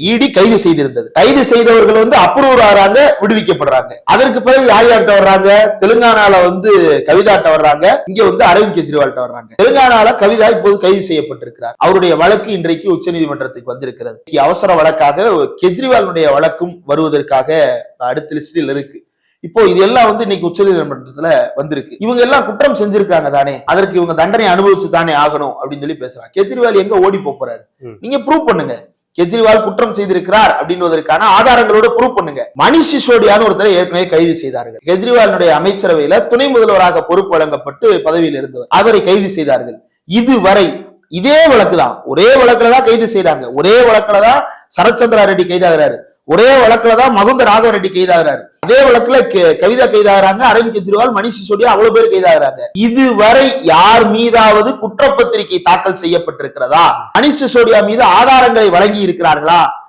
இடி கைது செய்திருந்தது. கைது செய்தவர்கள் அப்ரூவ் ஆறாங்க, விடுவிக்கப்படுறாங்க. அதற்கு பிறகு யார்கிட்ட வர்றாங்க? தெலுங்கானால கவிதாட்ட வர்றாங்க, இங்க அரவிந்த் கெஜ்ரிவால்ட்ட வர்றாங்க. தெலுங்கானால கவிதா இப்போது கைது செய்யப்பட்டிருக்கிறார். அவருடைய வழக்கு இன்றைக்கு உச்சநீதிமன்றத்துக்கு வந்திருக்கிறது. அவசர வழக்காக கெஜ்ரிவாலுடைய வழக்கும் வருவதற்காக அடுத்த லிஸ்டில் இருக்கு. இப்போ இது எல்லாம் இன்னைக்கு உச்சநீதிமன்றத்துல வந்திருக்கு. இவங்க எல்லாம் குற்றம் செஞ்சிருக்காங்க தானே, அதற்கு இவங்க தண்டனை அனுபவிச்சு தானே ஆகணும் அப்படின்னு சொல்லி பேசுறாங்க. கெஜ்ரிவால் எங்க ஓடி போறாரு? நீங்க ப்ரூவ் பண்ணுங்க. கெஜ்ரிவால் குற்றம் செய்திருக்கிறார் அப்படின்றதற்கான ஆதாரங்களோட ப்ரூவ் பண்ணுங்க. மணிஷ் சிசோடியான்னு ஒருத்தரை ஏற்கனவே கைது செய்தார்கள். கெஜ்ரிவாலுடைய அமைச்சரவையில துணை முதல்வராக பொறுப்பு வழங்கப்பட்டு பதவியில் இருந்தவர், அவரை கைது செய்தார்கள். இதுவரை இதே வழக்குதான், ஒரே வழக்குலதான் கைது செய்யறாங்க. ஒரே வழக்குலதான் சரத்சந்திரா ரெட்டி கைதாகிறாரு. ஒரே வழக்குலதான் மகுந்த ராகவ ரெட்டி கைதாகிறாரு. அதே வழக்குல கவிதா கைதாகிறாங்க. அரவிந்த் கெஜ்ரிவால், மணிஷ் சிசோடியா அவ்வளவு பேர் கைதாகிறாங்க. இதுவரை யார் மீதாவது குற்றப்பத்திரிகை தாக்கல் செய்யப்பட்டிருக்கிறதா? மணிஷ் சிசோடியா மீது ஆதாரங்களை வழங்கி இருக்கிறார்களா?